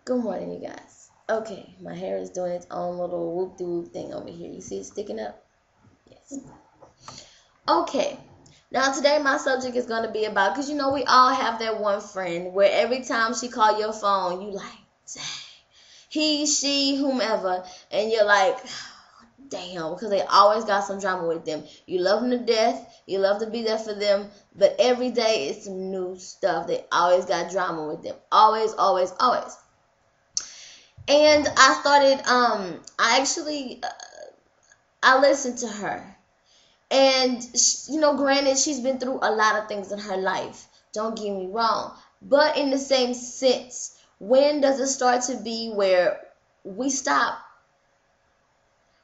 Good morning, you guys. Okay, my hair is doing its own little whoop-de-whoop thing over here. You see it sticking up? Yes. Okay, now today my subject is going to be about, because you know we all have that one friend where every time she call your phone, you like, dang, he, she, whomever, and you're like, damn, because they always got some drama with them. You love them to death. You love to be there for them. But every day it's some new stuff. They always got drama with them. Always, always, always. And I started, I listened to her. And, granted, she's been through a lot of things in her life. Don't get me wrong. But in the same sense, when does it start to be where we start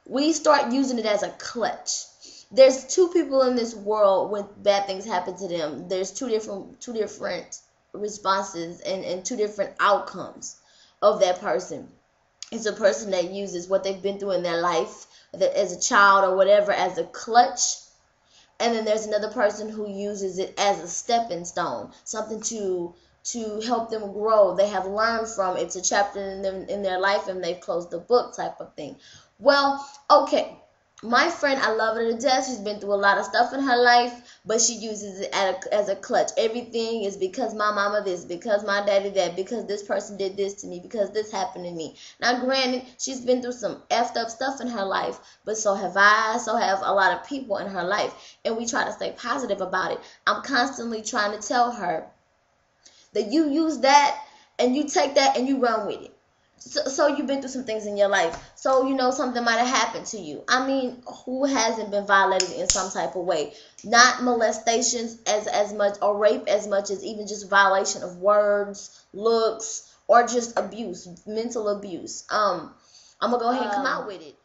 using it as a clutch? There's two people in this world when bad things happen to them. There's two different responses and two different outcomes of that person. It's a person that uses what they've been through in their life as a child or whatever as a clutch. And then there's another person who uses it as a stepping stone, something to help them grow. They have learned from it's a chapter in their life and they've closed the book type of thing. Well, okay, my friend, I love her to death. She's been through a lot of stuff in her life, but she uses it as a clutch. Everything is because my mama this, because my daddy that, because this person did this to me, because this happened to me. Now, granted, she's been through some effed up stuff in her life, but so have I, so have a lot of people in her life, and we try to stay positive about it. I'm constantly trying to tell her that you use that, and you take that, and you run with it. So you've been through some things in your life. So, something might have happened to you. I mean, who hasn't been violated in some type of way? Not molestations as much, or rape as much as even just violation of words, looks, or just abuse, mental abuse. I'm going to go ahead and come out with it.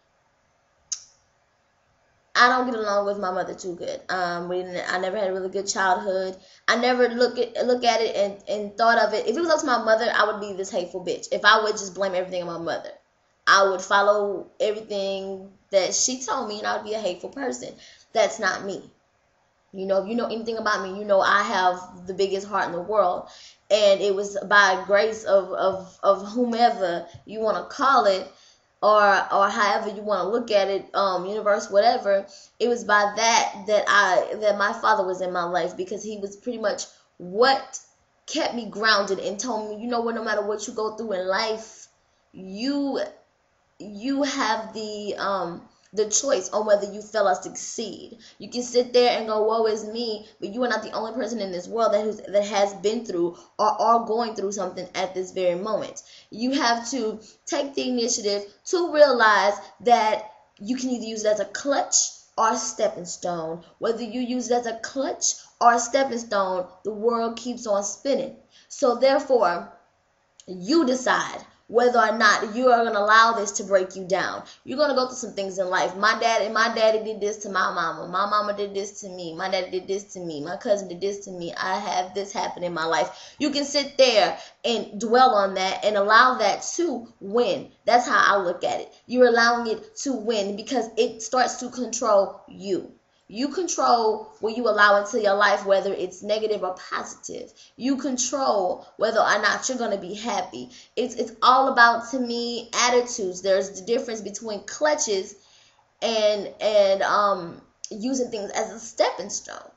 I don't get along with my mother too good. I never had a really good childhood. I never look at it and thought of it. If it was up to my mother, I would be this hateful bitch. If I would just blame everything on my mother, I would follow everything that she told me, and I would be a hateful person. That's not me. If you know anything about me, I have the biggest heart in the world, and it was by grace of whomever you want to call it. Or however you want to look at it, universe, whatever. It was by that my father was in my life, because he was pretty much what kept me grounded and told me, no matter what you go through in life, you have the choice on whether you fail or succeed. You can sit there and go, woe is me, but you are not the only person in this world that has been through or are going through something at this very moment. You have to take the initiative to realize that you can either use it as a clutch or a stepping stone. Whether you use it as a clutch or a stepping stone, the world keeps on spinning. So therefore, you decide whether or not you are going to allow this to break you down. You're going to go through some things in life. My daddy did this to my mama. My mama did this to me. My daddy did this to me. My cousin did this to me. I have this happen in my life. You can sit there and dwell on that and allow that to win. That's how I look at it. You're allowing it to win because it starts to control you. You control what you allow into your life, whether it's negative or positive. You control whether or not you're going to be happy. It's all about, to me, attitudes. There's the difference between clutches and using things as a stepping stone.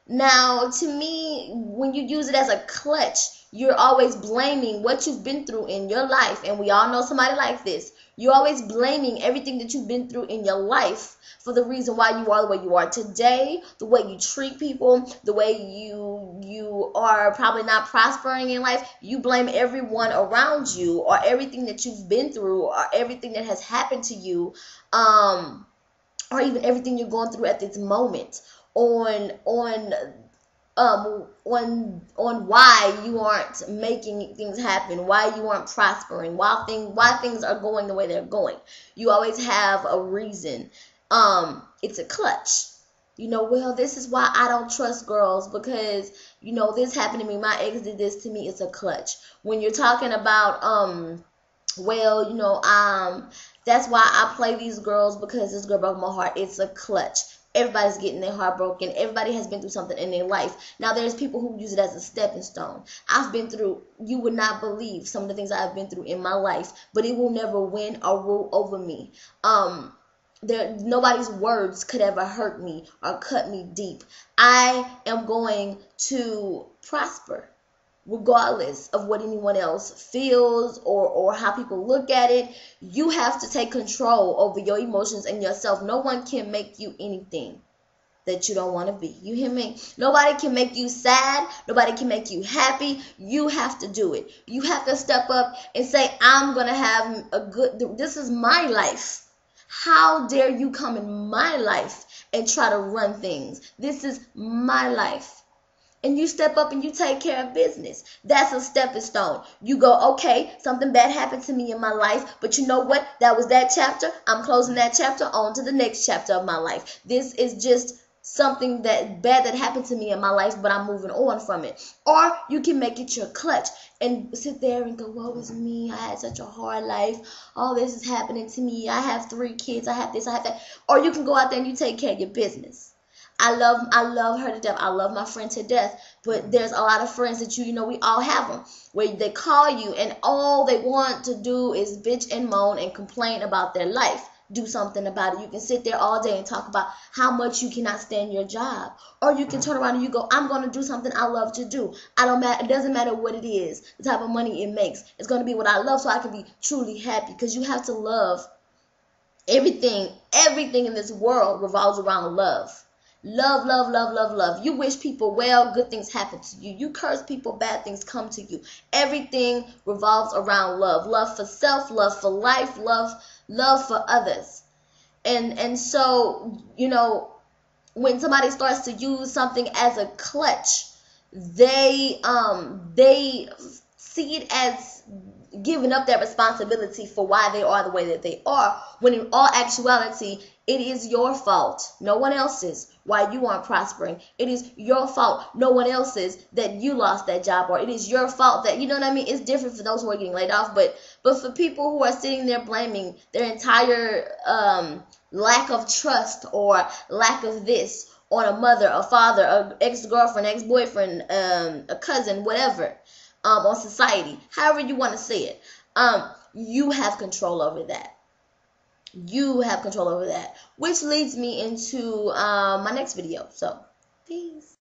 Now, to me, when you use it as a clutch, you're always blaming what you've been through in your life. And we all know somebody like this. You're always blaming everything that you've been through in your life for the reason why you are the way you are today, the way you treat people, the way you are probably not prospering in life. You blame everyone around you or everything that you've been through or everything that has happened to you, or even everything you're going through at this moment on why you aren't making things happen, why you aren't prospering, why things are going the way they're going. You always have a reason. It's a clutch. Well, this is why I don't trust girls, because, this happened to me. My ex did this to me. It's a clutch. When you're talking about, that's why I play these girls, because this girl broke my heart. It's a clutch. Everybody's getting their heart broken. Everybody has been through something in their life. Now, there's people who use it as a stepping stone. I've been through, you would not believe some of the things I've been through in my life, but it will never win or rule over me. Nobody's words could ever hurt me or cut me deep. I am going to prosper regardless of what anyone else feels or how people look at it. You have to take control over your emotions and yourself. No one can make you anything that you don't want to be. You hear me? Nobody can make you sad. Nobody can make you happy. You have to do it. You have to step up and say, I'm going to have a good, this is my life. How dare you come in my life and try to run things? This is my life. And you step up and you take care of business. That's a stepping stone. You go, okay, something bad happened to me in my life, but you know what? That was that chapter. I'm closing that chapter on to the next chapter of my life. This is just something that bad that happened to me in my life, but I'm moving on from it. Or you can make it your clutch and sit there and go, woe is me. I had such a hard life. All this is happening to me. I have 3 kids. I have this, I have that. Or you can go out there and you take care of your business. I love her to death. I love my friend to death. But there's a lot of friends that you know, we all have them, where they call you and all they want to do is bitch and moan and complain about their life. Do something about it. You can sit there all day and talk about how much you cannot stand your job. Or you can turn around and you go, I'm going to do something I love to do. It doesn't matter what it is, the type of money it makes. It's going to be what I love so I can be truly happy. Because you have to love everything. Everything in this world revolves around love. Love, love, love, love, love. You wish people well, good things happen to you. You curse people, bad things come to you. Everything revolves around love. Love for self, love for life, love for others. And so, you know, when somebody starts to use something as a clutch, they see it as giving up their responsibility for why they are the way that they are, when in all actuality, it is your fault, no one else's, why you aren't prospering. It is your fault, no one else's, that you lost that job, or it is your fault that, you know what I mean? It's different for those who are getting laid off, but for people who are sitting there blaming their entire lack of trust or lack of this on a mother, a father, an ex-girlfriend, ex-boyfriend, a cousin, whatever, on society, however you want to say it, you have control over that. You have control over that, which leads me into my next video. So, peace.